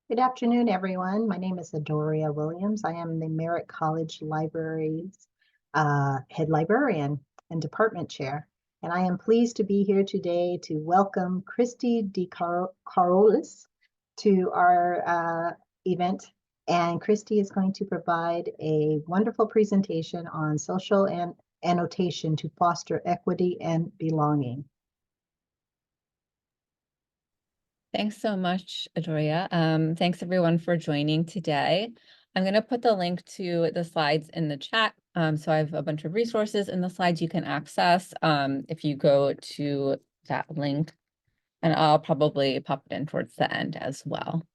Good afternoon, everyone. My name is Adoria Williams. I am the Merritt College Library's head librarian and department chair. And I am pleased to be here today to welcome Christie Carolis to our event. And Christie is going to provide a wonderful presentation on social and annotation to foster equity and belonging. Thanks so much, Adoria. Thanks everyone for joining today. I'm going to put the link to the slides in the chat. So I have a bunch of resources in the slides you can access if you go to that link, and I'll probably pop it in towards the end as well.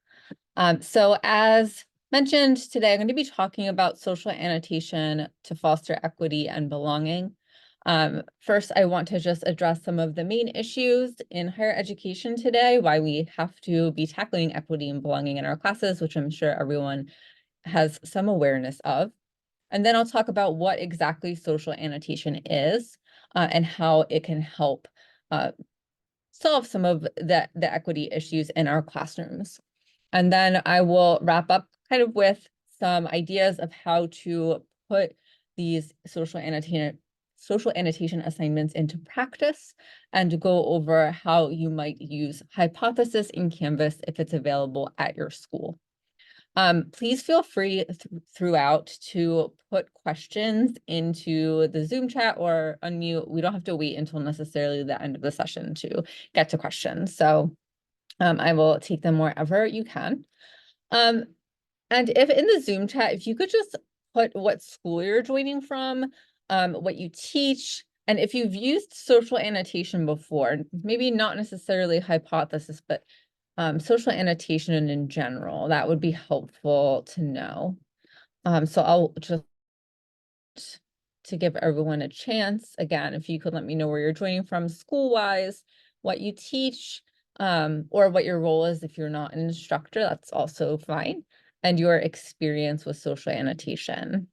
So as mentioned today, I'm going to be talking about social annotation to foster equity and belonging. First, I want to just address some of the main issues in higher education today, why we have to be tackling equity and belonging in our classes, which I'm sure everyone has some awareness of. And then I'll talk about what exactly social annotation is and how it can help solve some of the equity issues in our classrooms. And then I will wrap up kind of with some ideas of how to put these social annotation assignments into practice and go over how you might use Hypothesis in Canvas if it's available at your school. Please feel free throughout to put questions into the Zoom chat or unmute. We don't have to wait until necessarily the end of the session to get to questions. So I will take them wherever you can. And if in the Zoom chat, if you could just put what school you're joining from, what you teach, and if you've used social annotation before, maybe not necessarily Hypothesis, but social annotation in general, that would be helpful to know. So I'll just, to give everyone a chance, again, if you could let me know where you're joining from school-wise, what you teach, or what your role is if you're not an instructor, that's also fine, and your experience with social annotation.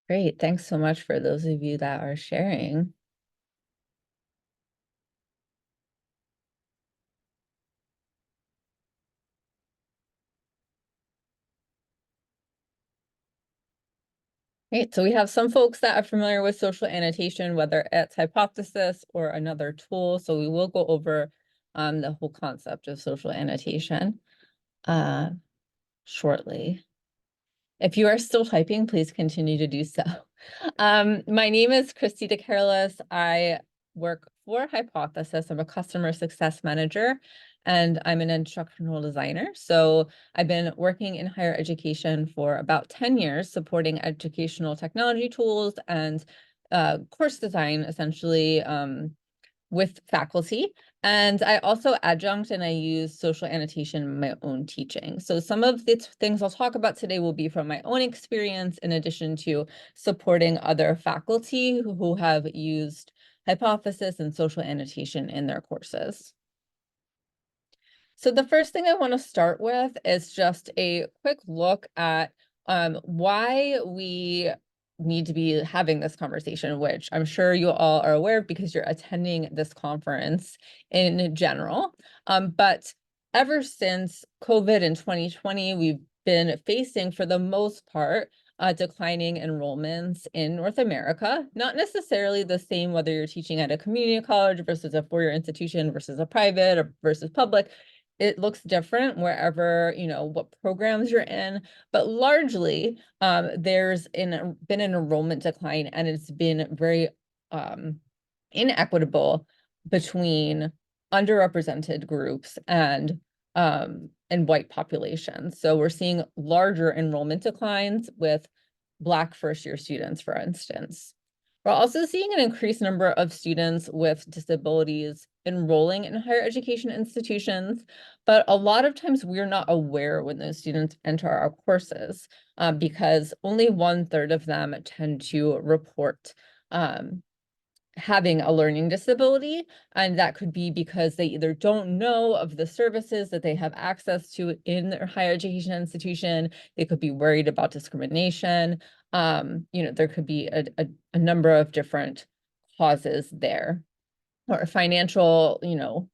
Great, thanks so much for those of you that are sharing. Great, so we have some folks that are familiar with social annotation, whether it's Hypothesis or another tool. So we will go over the whole concept of social annotation shortly. If you are still typing, please continue to do so. My name is Christie Carolis. I work for Hypothesis. I'm a customer success manager, and I'm an instructional designer. So I've been working in higher education for about 10 years, supporting educational technology tools and course design, essentially, with faculty. And I also adjunct and I use social annotation in my own teaching. So some of the things I'll talk about today will be from my own experience, in addition to supporting other faculty who have used Hypothesis and social annotation in their courses. So the first thing I want to start with is just a quick look at why we need to be having this conversation, which I'm sure you all are aware of because you're attending this conference in general. But ever since COVID in 2020, we've been facing, for the most part, declining enrollments in North America. Not necessarily the same whether you're teaching at a community college versus a four-year institution versus a private or versus public. It looks different wherever, what programs you're in, but largely there's been an enrollment decline, and it's been very inequitable between underrepresented groups and white populations. So we're seeing larger enrollment declines with Black first-year students, for instance. We're also seeing an increased number of students with disabilities enrolling in higher education institutions, but a lot of times we're not aware when those students enter our courses because only 1/3 of them tend to report having a learning disability, and that could be because they either don't know of the services that they have access to in their higher education institution. They could be worried about discrimination. There could be a number of different causes there, or financial,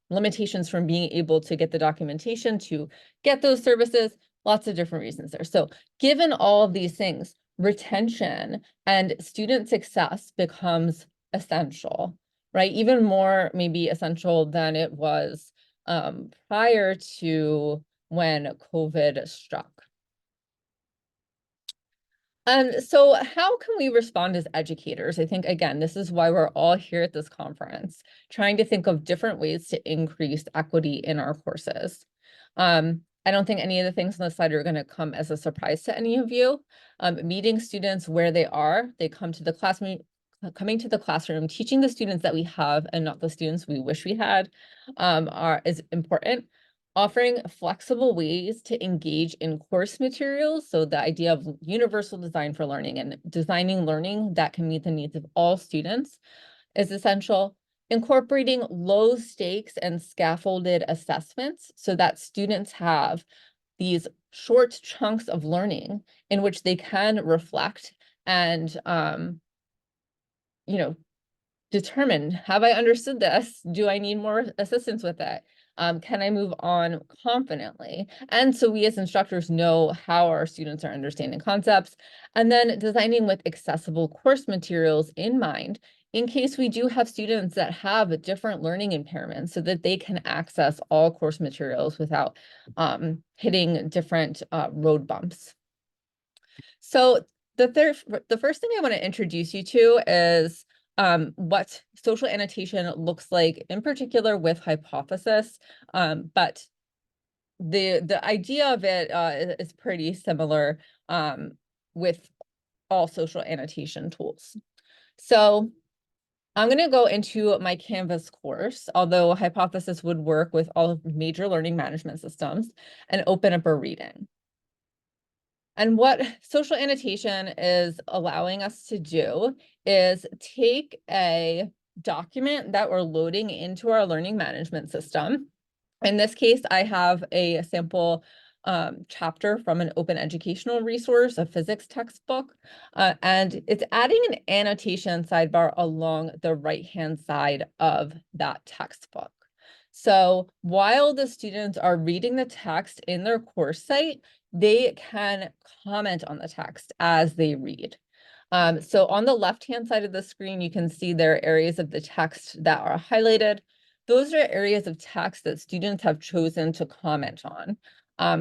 limitations from being able to get the documentation to get those services, lots of different reasons there. So given all of these things, retention and student success becomes essential, right? Even more maybe essential than it was prior to when COVID struck. So how can we respond as educators? I think, again, this is why we're all here at this conference, trying to think of different ways to increase equity in our courses. I don't think any of the things on the slide are going to come as a surprise to any of you. Meeting students where they are, they come to the classroom, coming to the classroom, teaching the students that we have and not the students we wish we had, is important. Offering flexible ways to engage in course materials. So the idea of universal design for learning and designing learning that can meet the needs of all students is essential. Incorporating low stakes and scaffolded assessments so that students have these short chunks of learning in which they can reflect and, determine, have I understood this? Do I need more assistance with it? Can I move on confidently? And so we as instructors know how our students are understanding concepts, and then designing with accessible course materials in mind in case we do have students that have different learning impairments so that they can access all course materials without hitting different road bumps. So the first thing I want to introduce you to is what social annotation looks like, in particular with hypothesis, but the idea of it is pretty similar with all social annotation tools. So I'm going to go into my Canvas course, although hypothesis would work with all of major learning management systems, and open up a reading. And what social annotation is allowing us to do is take a document that we're loading into our learning management system. In this case, I have a sample chapter from an open educational resource, a physics textbook, and it's adding an annotation sidebar along the right-hand side of that textbook. So while the students are reading the text in their course site, they can comment on the text as they read. So on the left-hand side of the screen, you can see there are areas of the text that are highlighted. Those are areas of text that students have chosen to comment on,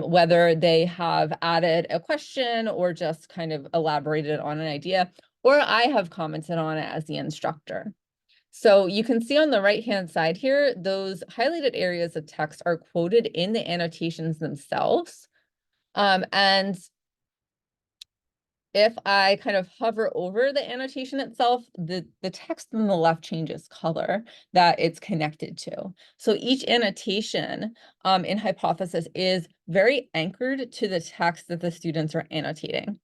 whether they have added a question or just kind of elaborated on an idea, or I have commented on it as the instructor. So you can see on the right-hand side here, those highlighted areas of text are quoted in the annotations themselves. And if I kind of hover over the annotation itself, the text on the left changes color that it's connected to. So each annotation in hypothesis is very anchored to the text that the students are annotating.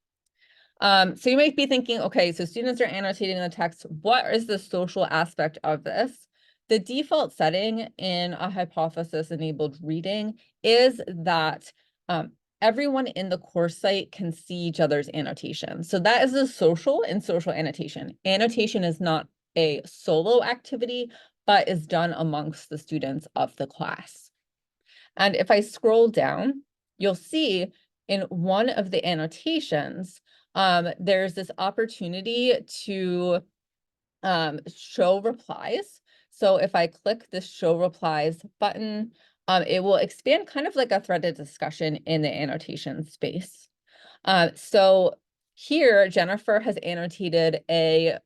So you might be thinking, okay, so students are annotating the text. What is the social aspect of this? The default setting in a hypothesis-enabled reading is that everyone in the course site can see each other's annotation. So that is the social in social annotation. Annotation is not a solo activity, but is done amongst the students of the class. And if I scroll down, you'll see in one of the annotations, there's this opportunity to show replies. So if I click this show replies button, it will expand kind of like a threaded discussion in the annotation space. So here, Jennifer has annotated a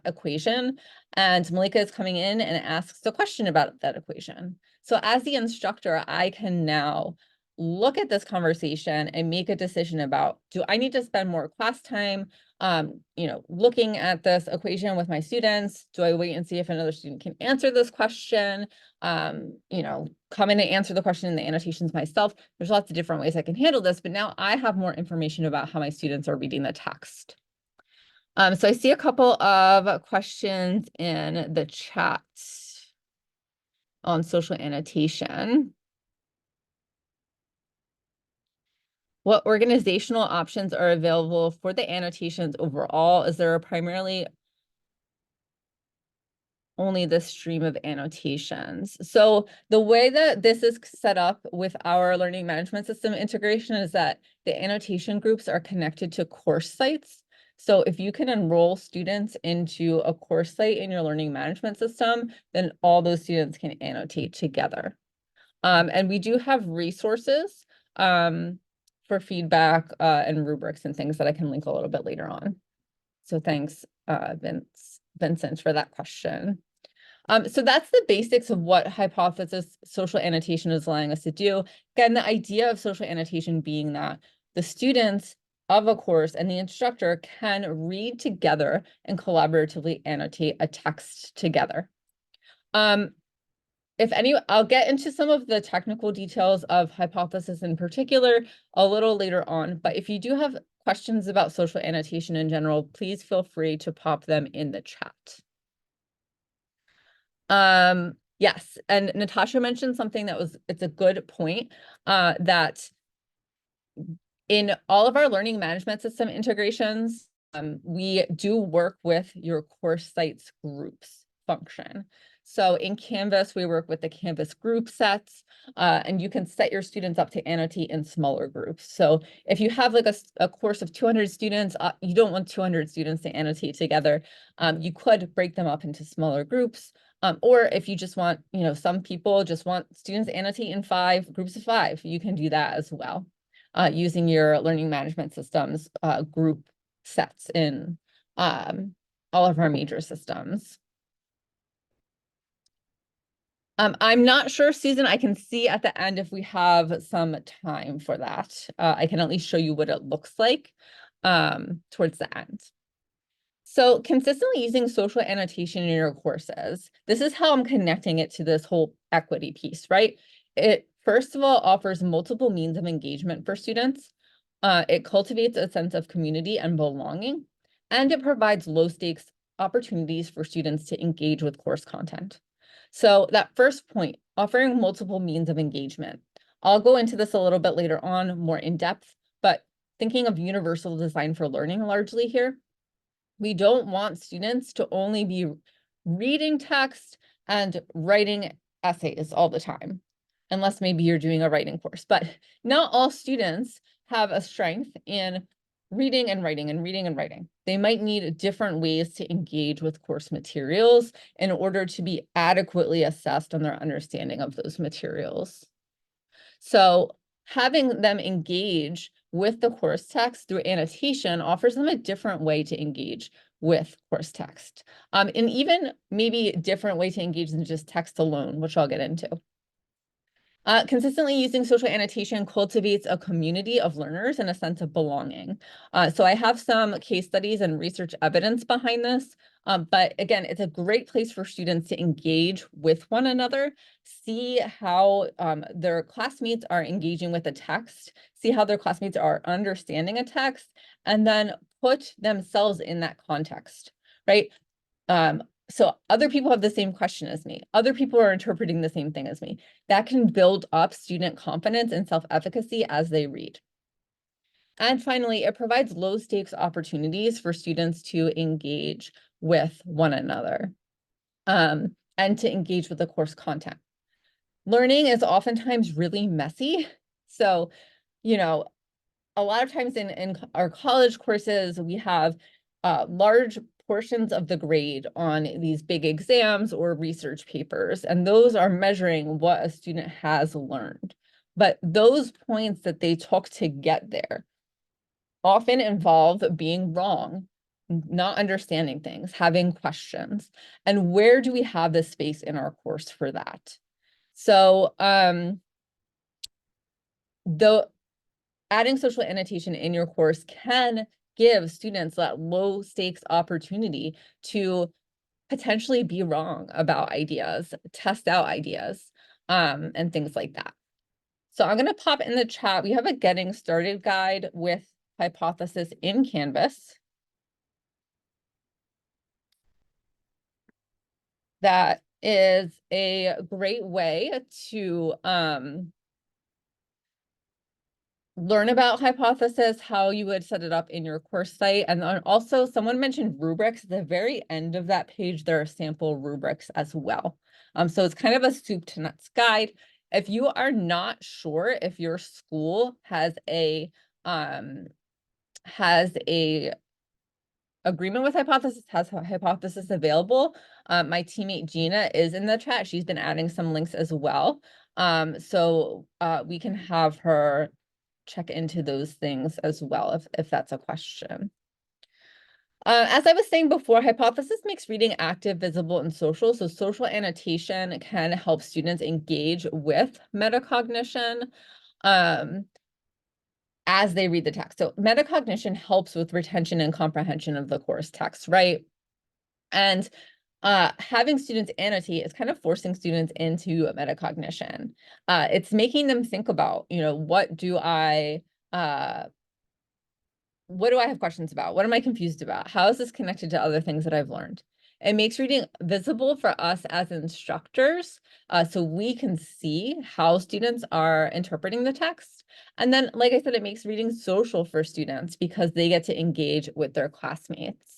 equation, and Malika is coming in and asks a question about that equation. So as the instructor, I can now look at this conversation and make a decision about, do I need to spend more class time, looking at this equation with my students? Do I wait and see if another student can answer this question? Come in and answer the question in the annotations myself. There's lots of different ways I can handle this, but now I have more information about how my students are reading the text. So I see a couple of questions in the chat on social annotation. What organizational options are available for the annotations overall? Is there primarily only this stream of annotations? So the way that this is set up with our learning management system integration is that the annotation groups are connected to course sites. So if you can enroll students into a course site in your learning management system, then all those students can annotate together. And we do have resources for feedback and rubrics and things that I can link a little bit later on. So thanks, Vincent, for that question. So that's the basics of what hypothesis social annotation is allowing us to do. Again, the idea of social annotation being that the students of a course and the instructor can read together and collaboratively annotate a text together. I'll get into some of the technical details of hypothesis in particular a little later on, but if you do have questions about social annotation in general, please feel free to pop them in the chat. Yes, and Natasha mentioned something it's a good point, that in all of our learning management system integrations, we do work with your course sites groups function. So in Canvas, we work with the Canvas group sets, and you can set your students up to annotate in smaller groups. So if you have like a course of 200 students, you don't want 200 students to annotate together. You could break them up into smaller groups. Or if you just want, some people just want students to annotate in groups of 5, you can do that as well, using your learning management systems group sets in all of our major systems. I'm not sure, Susan, I can see at the end if we have some time for that. I can at least show you what it looks like towards the end. So consistently using social annotation in your courses, this is how I'm connecting it to this whole equity piece, right? It, first of all, offers multiple means of engagement for students. It cultivates a sense of community and belonging, and it provides low stakes opportunities for students to engage with course content. So that first point, offering multiple means of engagement. I'll go into this a little bit later on, more in depth, but thinking of universal design for learning largely here. We don't want students to only be reading text and writing essays all the time, unless maybe you're doing a writing course. But not all students have a strength in reading and writing and reading and writing. They might need different ways to engage with course materials in order to be adequately assessed on their understanding of those materials. So having them engage with the course text through annotation offers them a different way to engage with course text, and even maybe a different way to engage than just text alone, which I'll get into. Consistently using social annotation cultivates a community of learners and a sense of belonging. So I have some case studies and research evidence behind this, but again, it's a great place for students to engage with one another, see how their classmates are engaging with the text, see how their classmates are understanding a text, and then put themselves in that context, right? So other people have the same question as me. Other people are interpreting the same thing as me. That can build up student confidence and self-efficacy as they read. And finally, it provides low stakes opportunities for students to engage with one another, and to engage with the course content. Learning is oftentimes really messy. So, a lot of times in our college courses, we have large portions of the grade on these big exams or research papers, and those are measuring what a student has learned. But those points that they took to get there often involve being wrong, not understanding things, having questions. And where do we have the space in our course for that? So though adding social annotation in your course can give students that low stakes opportunity to potentially be wrong about ideas, test out ideas, and things like that. So I'm going to pop in the chat. We have a getting started guide with hypothesis in Canvas. That is a great way to learn about hypothesis, how you would set it up in your course site. And then also someone mentioned rubrics. At the very end of that page, there are sample rubrics as well. So it's kind of a soup to nuts guide. If you are not sure if your school has a agreement with hypothesis, has hypothesis available, my teammate Gina is in the chat. She's been adding some links as well. So we can have her check into those things as well if that's a question. As I was saying before, hypothesis makes reading active, visible, and social. So social annotation can help students engage with metacognition as they read the text. So metacognition helps with retention and comprehension of the course text, right? And having students annotate is kind of forcing students into metacognition. It's making them think about, what do I have questions about? What am I confused about? How is this connected to other things that I've learned? It makes reading visible for us as instructors, so we can see how students are interpreting the text. And then, like I said, it makes reading social for students because they get to engage with their classmates.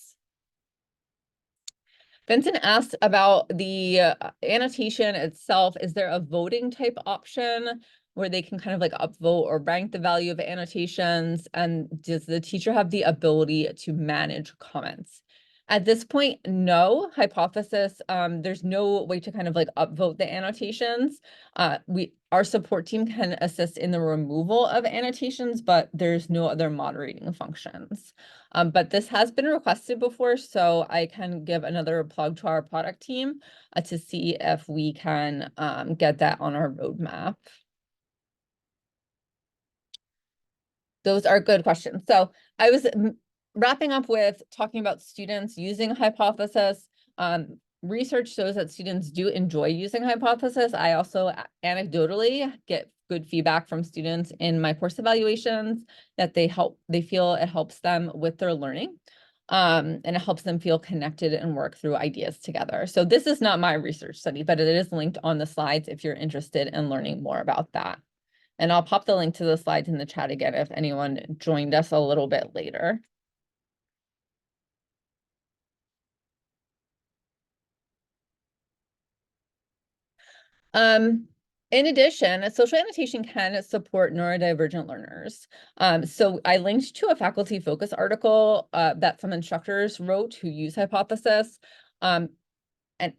Vincent asked about the annotation itself. Is there a voting type option where they can kind of like upvote or rank the value of annotations? And does the teacher have the ability to manage comments? At this point, no. Hypothesis, there's no way to kind of like upvote the annotations. Our support team can assist in the removal of annotations, but there's no other moderating functions. But this has been requested before, so I can give another plug to our product team to see if we can get that on our roadmap. Those are good questions. So I was wrapping up with talking about students using hypothesis. Research shows that students do enjoy using hypothesis. I also anecdotally get good feedback from students in my course evaluations that they feel it helps them with their learning. And it helps them feel connected and work through ideas together. So this is not my research study, but it is linked on the slides if you're interested in learning more about that. And I'll pop the link to the slides in the chat again if anyone joined us a little bit later. In addition, social annotation can support neurodivergent learners. So I linked to a faculty focus article that some instructors wrote who use hypothesis. And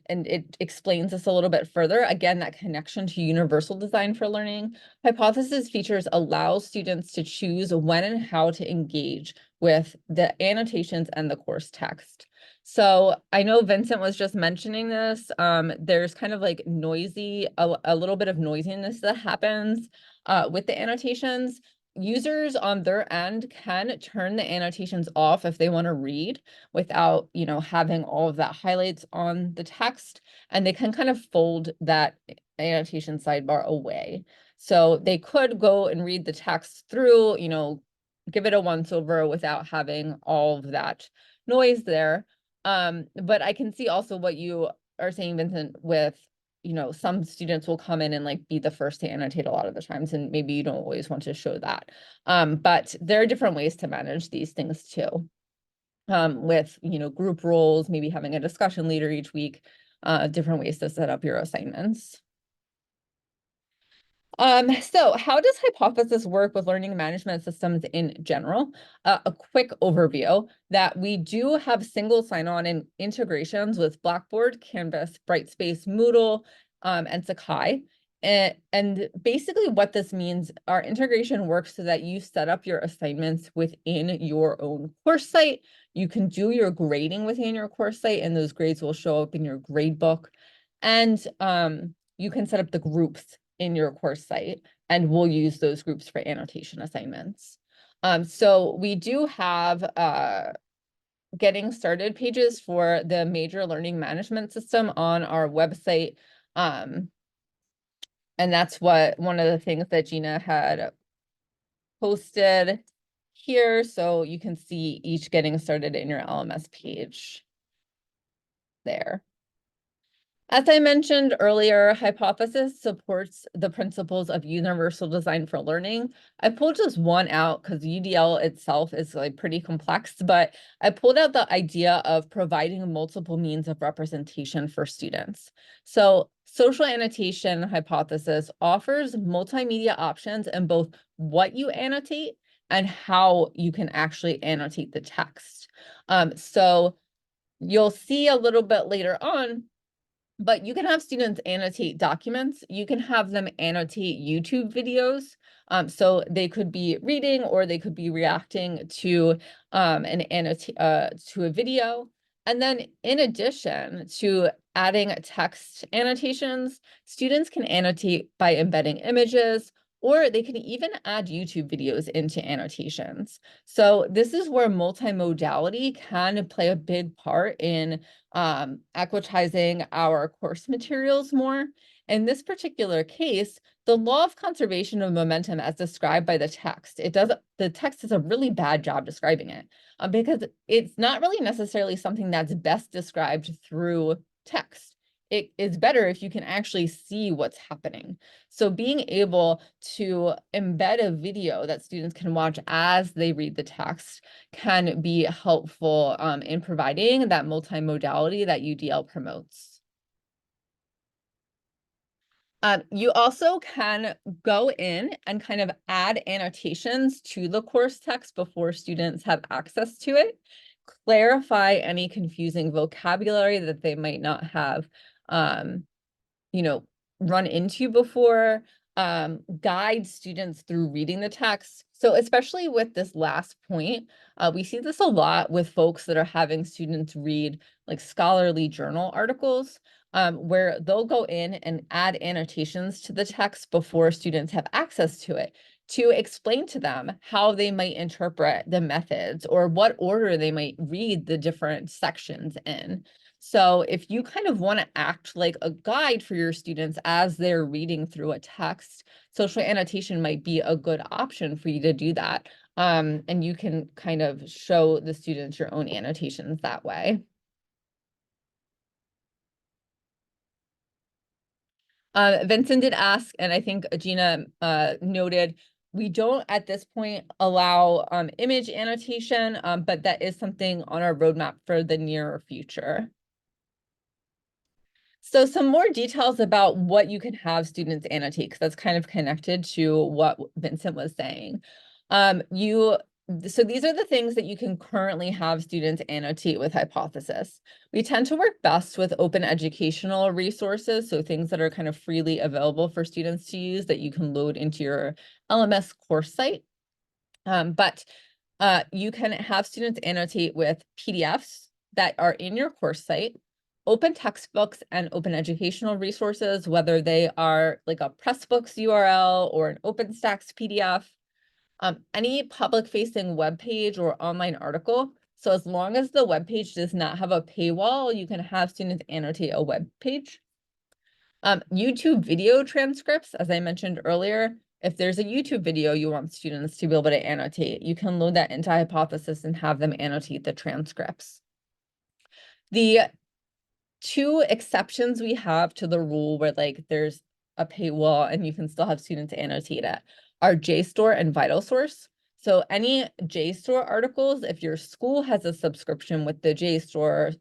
it explains this a little bit further. Again, that connection to universal design for learning. Hypothesis features allow students to choose when and how to engage with the annotations and the course text. So I know Vincent was just mentioning this. There's kind of like a little bit of noisiness that happens with the annotations. Users on their end can turn the annotations off if they want to read without, having all of that highlights on the text, and they can kind of fold that annotation sidebar away. So they could go and read the text through, give it a once over without having all of that noise there. But I can see also what you are saying, Vincent, with some students will come in and like be the first to annotate a lot of the times, and maybe you don't always want to show that. But there are different ways to manage these things too. With group roles, maybe having a discussion leader each week, different ways to set up your assignments. So how does hypothesis work with learning management systems in general? A quick overview that we do have single sign-on and integrations with Blackboard, Canvas, Brightspace, Moodle, and Sakai. And basically what this means, our integration works so that you set up your assignments within your own course site. You can do your grading within your course site, and those grades will show up in your grade book. And you can set up the groups in your course site. and we'll use those groups for annotation assignments. So we do have getting started pages for the major learning management system on our website. And that's one of the things that Gina had posted here. So you can see each getting started in your LMS page there. As I mentioned earlier, Hypothesis supports the principles of universal design for learning. I pulled just one out because UDL itself is like pretty complex, but I pulled out the idea of providing multiple means of representation for students. So social annotation hypothesis offers multimedia options in both what you annotate and how you can actually annotate the text. So you'll see a little bit later on, but you can have students annotate documents. You can have them annotate YouTube videos. So they could be reading or they could be reacting to to a video. And then in addition to adding text annotations, students can annotate by embedding images, or they can even add YouTube videos into annotations. So this is where multimodality can play a big part in equitizing our course materials more. In this particular case, the law of conservation of momentum as described by the text, the text does a really bad job describing it because it's not really necessarily something that's best described through text. It is better if you can actually see what's happening. So being able to embed a video that students can watch as they read the text can be helpful in providing that multimodality that UDL promotes. You also can go in and kind of add annotations to the course text before students have access to it, clarify any confusing vocabulary that they might not have, run into before, guide students through reading the text. So especially with this last point, we see this a lot with folks that are having students read like scholarly journal articles, where they'll go in and add annotations to the text before students have access to it to explain to them how they might interpret the methods or what order they might read the different sections in. So if you kind of want to act like a guide for your students as they're reading through a text, social annotation might be a good option for you to do that. And you can kind of show the students your own annotations that way. Vincent did ask, and I think Gina noted, we don't at this point allow image annotation, but that is something on our roadmap for the near future. So some more details about what you can have students annotate, because that's kind of connected to what Vincent was saying. So these are the things that you can currently have students annotate with Hypothesis. We tend to work best with open educational resources, so things that are kind of freely available for students to use that you can load into your LMS course site. But you can have students annotate with PDFs that are in your course site, open textbooks and open educational resources, whether they are like a Pressbooks URL or an OpenStax PDF, any public-facing web page or online article. So as long as the web page does not have a paywall, you can have students annotate a web page. YouTube video transcripts, as I mentioned earlier, if there's a YouTube video you want students to be able to annotate, you can load that into Hypothesis and have them annotate the transcripts. The two exceptions we have to the rule where like there's a paywall and you can still have students annotate it are JSTOR and VitalSource. So any JSTOR articles, if your school has a subscription with the JSTOR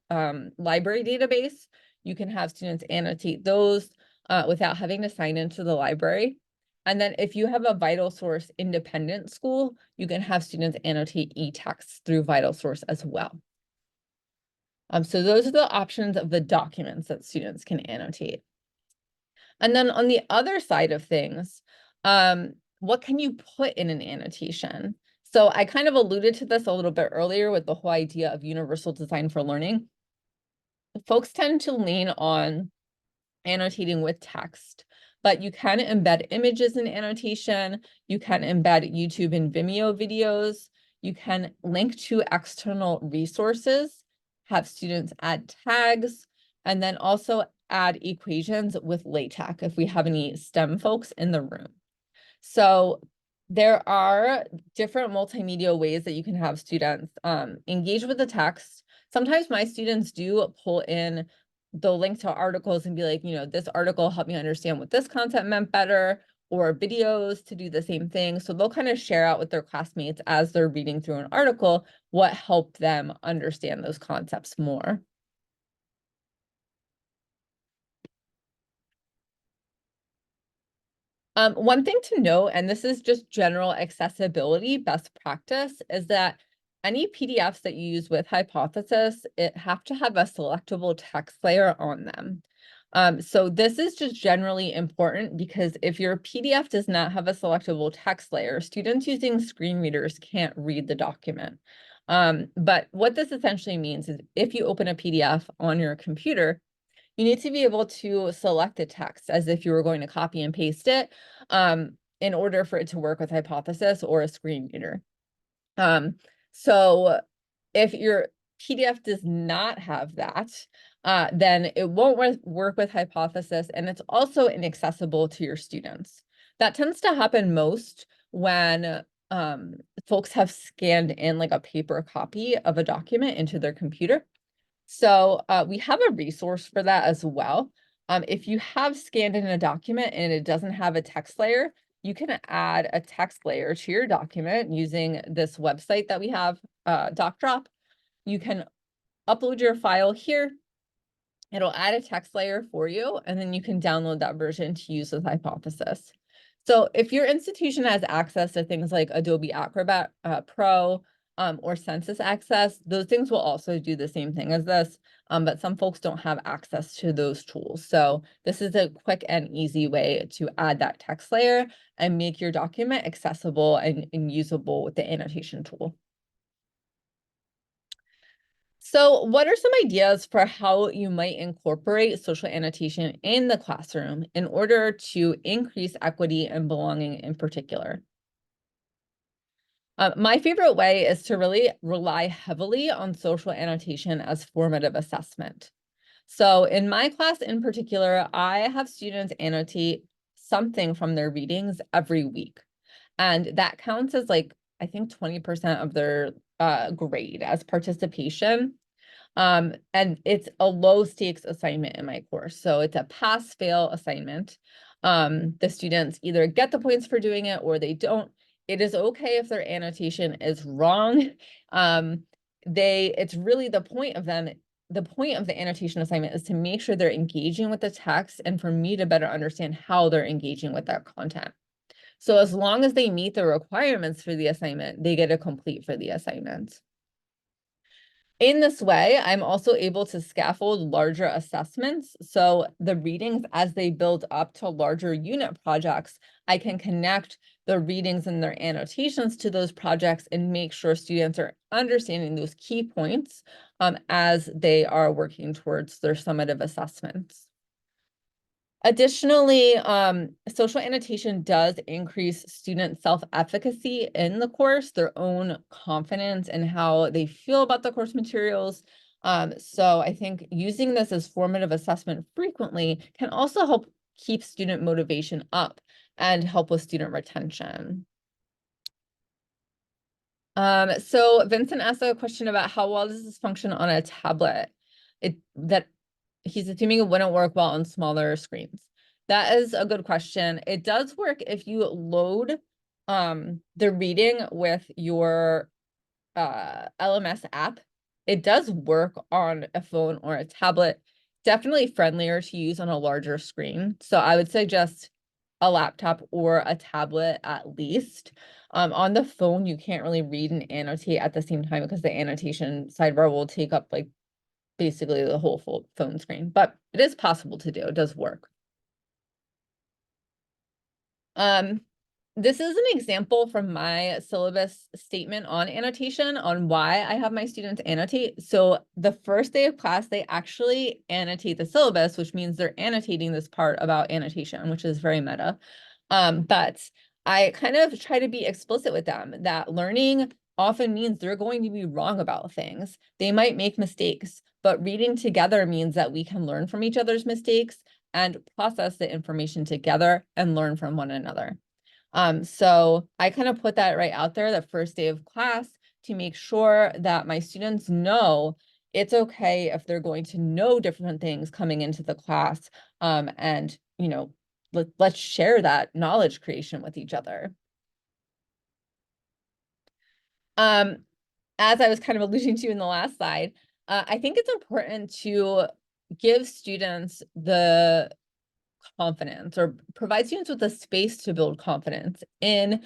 library database, you can have students annotate those without having to sign into the library. And then if you have a VitalSource independent school, you can have students annotate e-texts through VitalSource as well. So those are the options of the documents that students can annotate. And then on the other side of things, what can you put in an annotation? So I kind of alluded to this a little bit earlier with the whole idea of universal design for learning. Folks tend to lean on annotating with text, but you can embed images in annotation. You can embed YouTube and Vimeo videos. You can link to external resources, have students add tags, and then also add equations with LaTeX if we have any STEM folks in the room. So there are different multimedia ways that you can have students engage with the text. Sometimes my students do pull in the link to articles and be like, this article helped me understand what this concept meant better, or videos to do the same thing. So they'll kind of share out with their classmates as they're reading through an article what helped them understand those concepts more. One thing to note, and this is just general accessibility best practice, is that any PDFs that you use with Hypothesis, it have to have a selectable text layer on them. So this is just generally important because if your PDF does not have a selectable text layer, students using screen readers can't read the document. But what this essentially means is if you open a PDF on your computer, you need to be able to select the text as if you were going to copy and paste it in order for it to work with Hypothesis or a screen reader. So if your PDF does not have that, then it won't work with Hypothesis, and it's also inaccessible to your students. That tends to happen most when folks have scanned in like a paper copy of a document into their computer. So we have a resource for that as well. If you have scanned in a document and it doesn't have a text layer, you can add a text layer to your document using this website that we have, DocDrop. You can upload your file here. It'll add a text layer for you, and then you can download that version to use with Hypothesis. So if your institution has access to things like Adobe Acrobat Pro, or Census Access, those things will also do the same thing as this, but some folks don't have access to those tools. So this is a quick and easy way to add that text layer and make your document accessible and usable with the annotation tool. So what are some ideas for how you might incorporate social annotation in the classroom in order to increase equity and belonging in particular? My favorite way is to really rely heavily on social annotation as formative assessment. So in my class in particular, I have students annotate something from their readings every week. And that counts as like, I think 20% of their grade as participation. And it's a low stakes assignment in my course. So it's a pass fail assignment. The students either get the points for doing it or they don't. It is okay if their annotation is wrong. It's really the point of them. The point of the annotation assignment is to make sure they're engaging with the text and for me to better understand how they're engaging with that content. So as long as they meet the requirements for the assignment, they get a complete for the assignment. In this way, I'm also able to scaffold larger assessments. So the readings, as they build up to larger unit projects, I can connect the readings and their annotations to those projects and make sure students are understanding those key points as they are working towards their summative assessments. Additionally, social annotation does increase student self-efficacy in the course, their own confidence and how they feel about the course materials. So I think using this as formative assessment frequently can also help keep student motivation up and help with student retention. So Vincent asked a question about how well does this function on a tablet? He's assuming it wouldn't work well on smaller screens. That is a good question. It does work if you load the reading with your LMS app. It does work on a phone or a tablet. Definitely friendlier to use on a larger screen. So I would suggest a laptop or a tablet at least. On the phone, you can't really read and annotate at the same time because the annotation sidebar will take up like basically the whole full phone screen, but it is possible to do. It does work. this is an example from my syllabus statement on annotation on why I have my students annotate. So the first day of class, they actually annotate the syllabus, which means they're annotating this part about annotation, which is very meta. But I kind of try to be explicit with them that learning often means they're going to be wrong about things. They might make mistakes, but reading together means that we can learn from each other's mistakes and process the information together and learn from one another. So I kind of put that right out there the first day of class to make sure that my students know it's okay if they're going to know different things coming into the class. And, let's share that knowledge creation with each other. As I was kind of alluding to in the last slide, I think it's important to give students the confidence or provide students with a space to build confidence in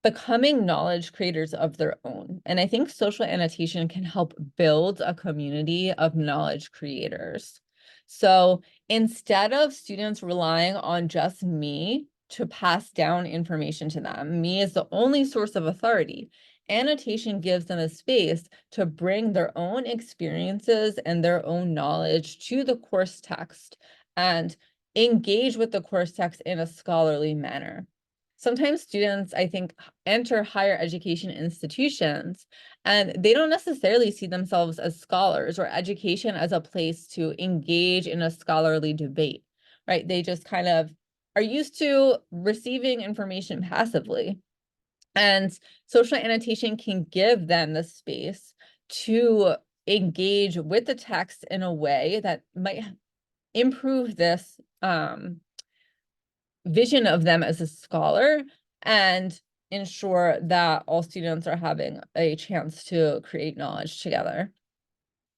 becoming knowledge creators of their own. And I think social annotation can help build a community of knowledge creators. So instead of students relying on just me to pass down information to them, me is the only source of authority. Annotation gives them a space to bring their own experiences and their own knowledge to the course text and engage with the course text in a scholarly manner. Sometimes students, I think, enter higher education institutions and they don't necessarily see themselves as scholars or education as a place to engage in a scholarly debate, right? They just kind of are used to receiving information passively. And social annotation can give them the space to engage with the text in a way that might improve this vision of them as a scholar and ensure that all students are having a chance to create knowledge together.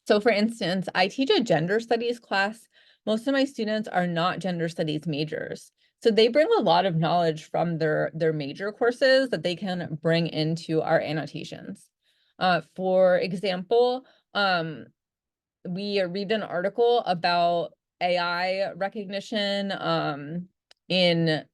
So for instance, I teach a gender studies class. Most of my students are not gender studies majors. So they bring a lot of knowledge from their major courses that they can bring into our annotations. For example, we read an article about AI recognition in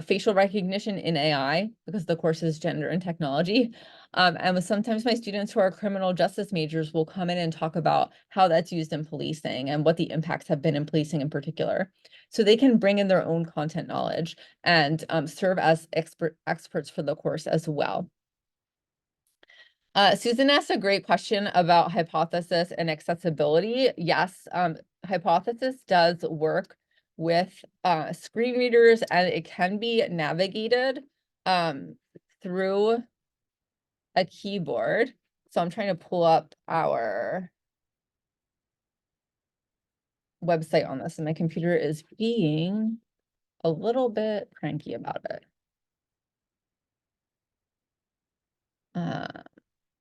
facial recognition in AI, because the course is gender and technology. And sometimes my students who are criminal justice majors will come in and talk about how that's used in policing and what the impacts have been in policing in particular. So they can bring in their own content knowledge and serve as experts for the course as well. Susan asked a great question about hypothesis and accessibility. Yes, hypothesis does work with screen readers and it can be navigated through a keyboard. So I'm trying to pull up our website on this and my computer is being a little bit cranky about it.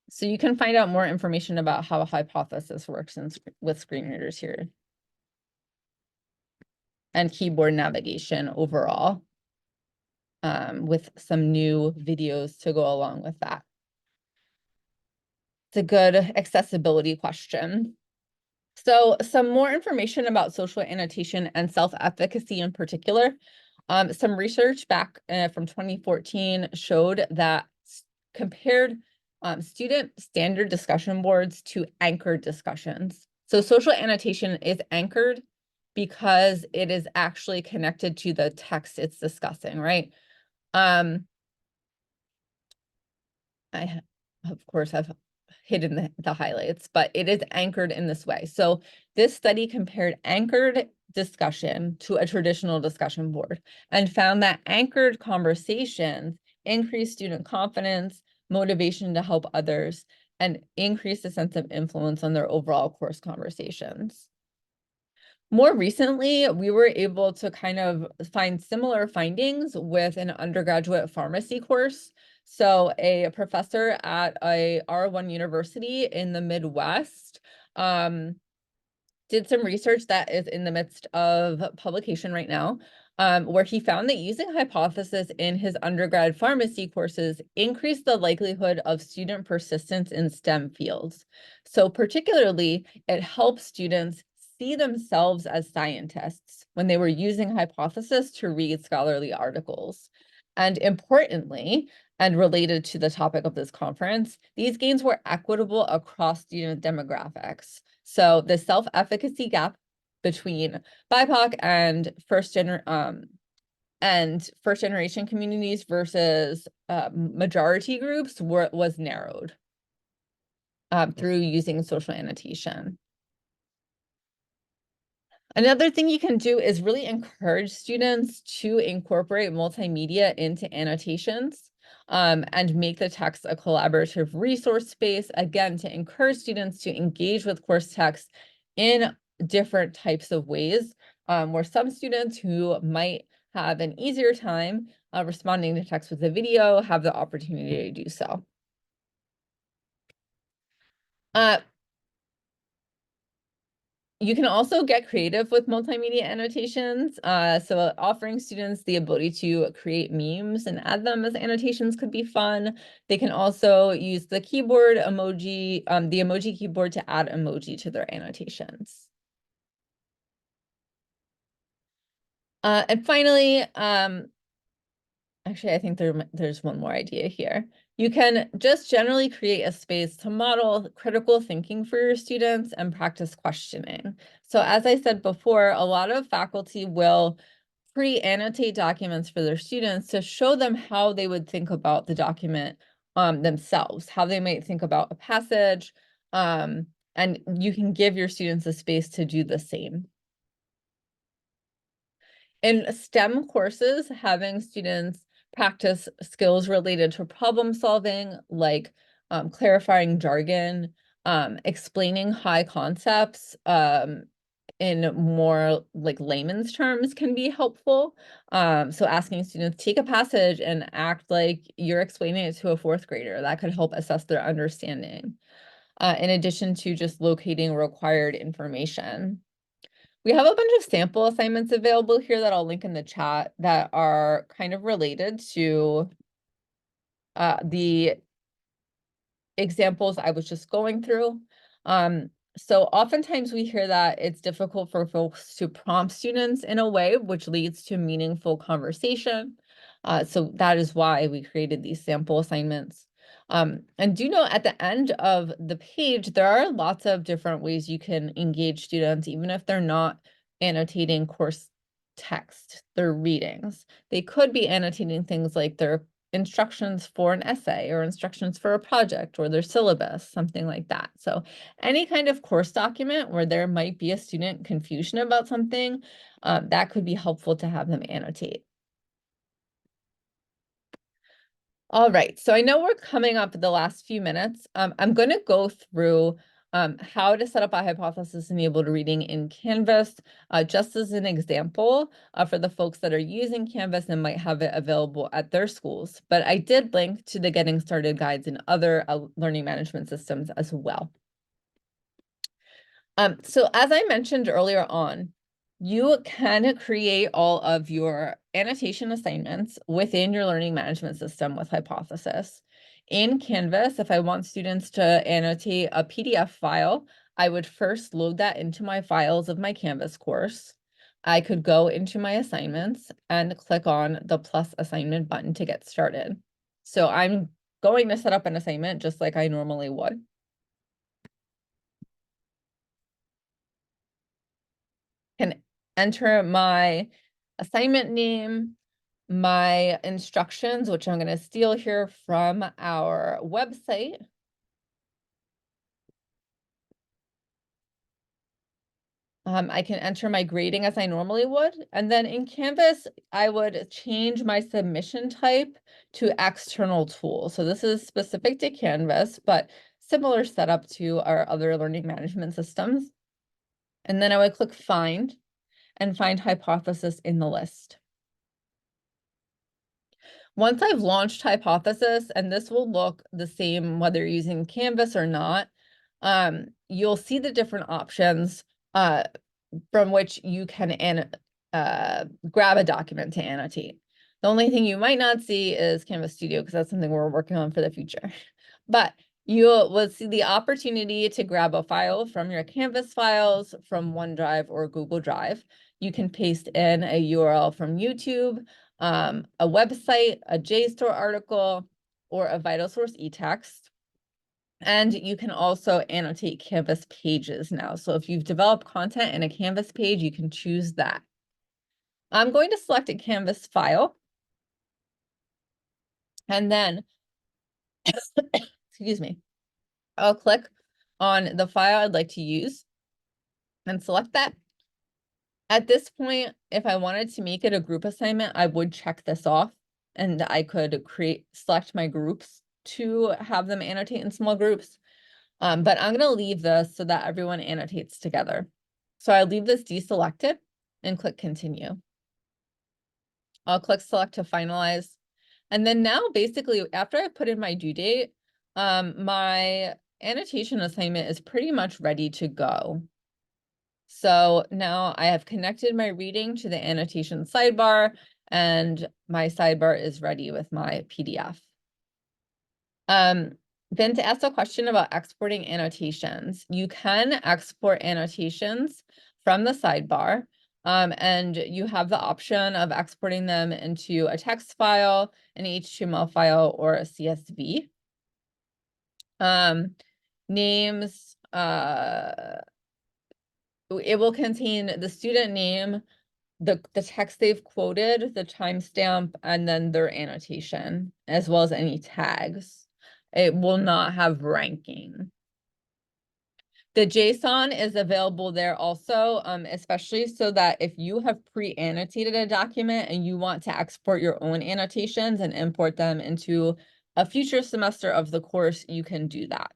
So you can find out more information about how a hypothesis works with screen readers here. And keyboard navigation overall, with some new videos to go along with that. It's a good accessibility question. So some more information about social annotation and self-efficacy in particular. Some research back from 2014 showed that compared student standard discussion boards to anchored discussions. So social annotation is anchored because it is actually connected to the text it's discussing, right? I, of course, have hidden the highlights, but it is anchored in this way. So this study compared anchored discussion to a traditional discussion board and found that anchored conversations increase student confidence, motivation to help others, and increase the sense of influence on their overall course conversations. More recently, we were able to kind of find similar findings with an undergraduate pharmacy course. So a professor at a R1 university in the Midwest did some research that is in the midst of publication right now, where he found that using hypothesis in his undergrad pharmacy courses increased the likelihood of student persistence in STEM fields. So particularly, it helps students see themselves as scientists when they were using hypothesis to read scholarly articles. And importantly, and related to the topic of this conference, these gains were equitable across student demographics. So the self-efficacy gap between BIPOC and first generation communities versus majority groups was narrowed through using social annotation. Another thing you can do is really encourage students to incorporate multimedia into annotations and make the text a collaborative resource space, again, to encourage students to engage with course text in different types of ways, where some students who might have an easier time responding to text with a video have the opportunity to do so. You can also get creative with multimedia annotations. So offering students the ability to create memes and add them as annotations could be fun. They can also use the keyboard emoji, the emoji keyboard to add emoji to their annotations. And finally, actually, I think there's one more idea here. You can just generally create a space to model critical thinking for your students and practice questioning. So as I said before, a lot of faculty will pre-annotate documents for their students to show them how they would think about the document themselves, how they might think about a passage, and you can give your students a space to do the same. In STEM courses, having students practice skills related to problem solving, like clarifying jargon, explaining high concepts in more like layman's terms can be helpful. So asking students take a passage and act like you're explaining it to a fourth grader, that could help assess their understanding, in addition to just locating required information. We have a bunch of sample assignments available here that I'll link in the chat that are kind of related to the examples I was just going through. So oftentimes we hear that it's difficult for folks to prompt students in a way which leads to meaningful conversation. So that is why we created these sample assignments. And do know at the end of the page, there are lots of different ways you can engage students, even if they're not annotating course text, their readings. They could be annotating things like their instructions for an essay or instructions for a project or their syllabus, something like that. So any kind of course document where there might be a student confusion about something, that could be helpful to have them annotate. All right, so I know we're coming up the last few minutes. I'm going to go through how to set up a hypothesis-enabled reading in Canvas, just as an example for the folks that are using Canvas and might have it available at their schools. But I did link to the Getting Started guides in other learning management systems as well. So as I mentioned earlier on, you can create all of your annotation assignments within your learning management system with Hypothesis. In Canvas, if I want students to annotate a PDF file, I would first load that into my files of my Canvas course. I could go into my assignments and click on the plus assignment button to get started. So I'm going to set up an assignment just like I normally would. Can enter my assignment name, my instructions, which I'm going to steal here from our website. I can enter my grading as I normally would. And then in Canvas, I would change my submission type to external tool. So this is specific to Canvas, but similar setup to our other learning management systems. And then I would click Find and find Hypothesis in the list. Once I've launched Hypothesis, and this will look the same whether you're using Canvas or not, you'll see the different options from which you can grab a document to annotate. The only thing you might not see is Canvas Studio because that's something we're working on for the future. But you will see the opportunity to grab a file from your Canvas files from OneDrive or Google Drive. You can paste in a URL from YouTube a website, a JSTOR article, or a vital source e-text. And you can also annotate Canvas pages now. So if you've developed content in a Canvas page, you can choose that. I'm going to select a Canvas file. And then, excuse me, I'll click on the file I'd like to use and select that. At this point, if I wanted to make it a group assignment, I would check this off and I could select my groups to have them annotate in small groups. But I'm going to leave this so that everyone annotates together. So I leave this deselected and click continue. I'll click select to finalize. And then now basically after I put in my due date, my annotation assignment is pretty much ready to go. So now I have connected my reading to the annotation sidebar and my sidebar is ready with my PDF. Then to ask a question about exporting annotations, you can export annotations from the sidebar, and you have the option of exporting them into a text file, an HTML file, or a CSV. Names, it will contain the student name, the text they've quoted, the timestamp, and then their annotation, as well as any tags. It will not have ranking. The JSON is available there also, especially so that if you have pre-annotated a document and you want to export your own annotations and import them into a future semester of the course, you can do that.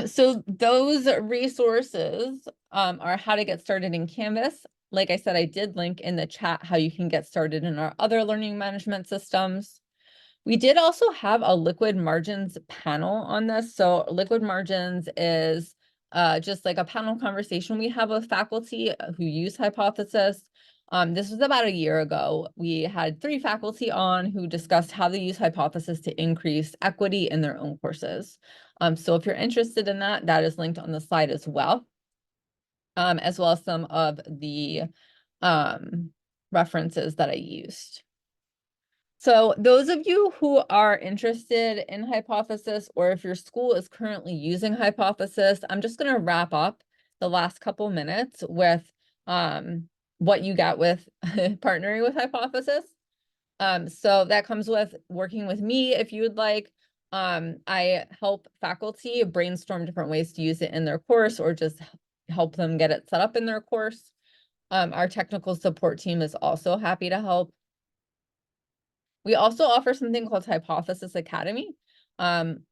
So those resources are how to get started in Canvas. Like I said, I did link in the chat how you can get started in our other learning management systems. We did also have a liquid margins panel on this. So liquid margins is just like a panel conversation we have with faculty who use Hypothesis. This was about a year ago. We had 3 faculty on who discussed how they use Hypothesis to increase equity in their own courses. So if you're interested in that, that is linked on the slide as well as some of the references that I used. So those of you who are interested in Hypothesis, or if your school is currently using Hypothesis, I'm just going to wrap up the last couple minutes with what you got with partnering with Hypothesis. So that comes with working with me if you would like. I help faculty brainstorm different ways to use it in their course or just help them get it set up in their course. Our technical support team is also happy to help. We also offer something called Hypothesis Academy.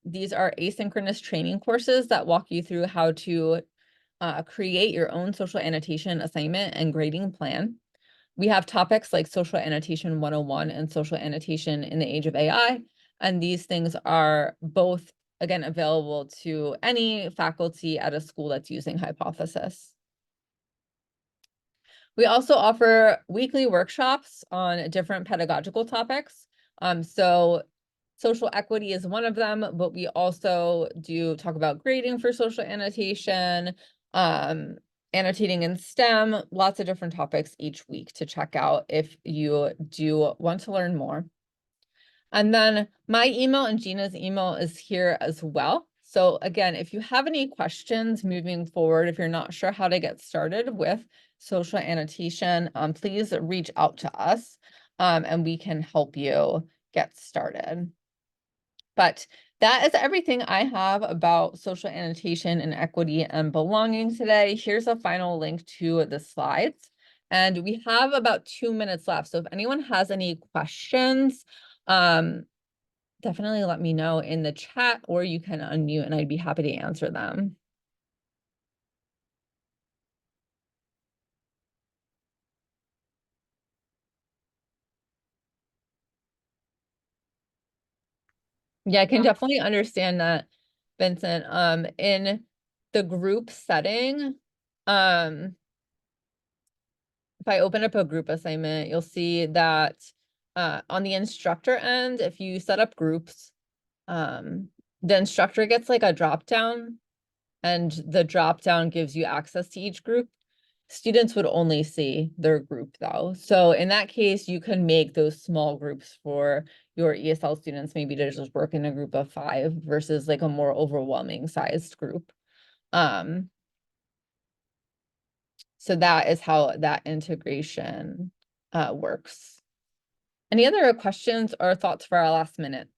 These are asynchronous training courses that walk you through how to create your own social annotation assignment and grading plan. We have topics like Social Annotation 101 and Social Annotation in the Age of AI. And these things are both, again, available to any faculty at a school that's using Hypothesis. We also offer weekly workshops on different pedagogical topics. So social equity is one of them, but we also do talk about grading for social annotation, annotating in STEM, lots of different topics each week to check out if you do want to learn more. And then my email and Gina's email is here as well. So again, if you have any questions moving forward, if you're not sure how to get started with social annotation, please reach out to us and we can help you get started. But that is everything I have about social annotation and equity and belonging today. Here's a final link to the slides. And we have about 2 minutes left. So if anyone has any questions, definitely let me know in the chat or you can unmute and I'd be happy to answer them. Yeah, I can definitely understand that, Vincent. In the group setting, if I open up a group assignment, you'll see that on the instructor end, if you set up groups, the instructor gets like a drop down and the drop down gives you access to each group. Students would only see their group though. So in that case, you can make those small groups for your ESL students, maybe to just work in a group of 5 versus like a more overwhelming sized group. So that is how that integration works. Any other questions or thoughts for our last minutes?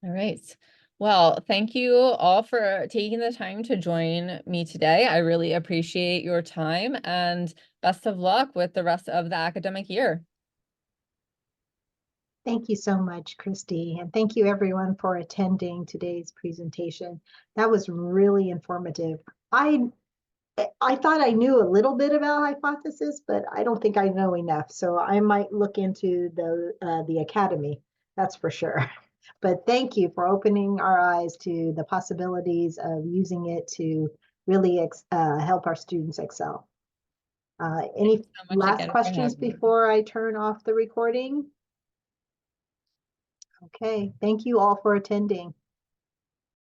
All right. Well, thank you all for taking the time to join me today. I really appreciate your time and best of luck with the rest of the academic year. Thank you so much, Christy, and thank you everyone for attending today's presentation. That was really informative. I thought I knew a little bit about hypothesis, but I don't think I know enough. So I might look into the academy, that's for sure. But thank you for opening our eyes to the possibilities of using it to really help our students excel. Any So much last again for questions having me. before I turn off the recording? Okay, thank you all for attending.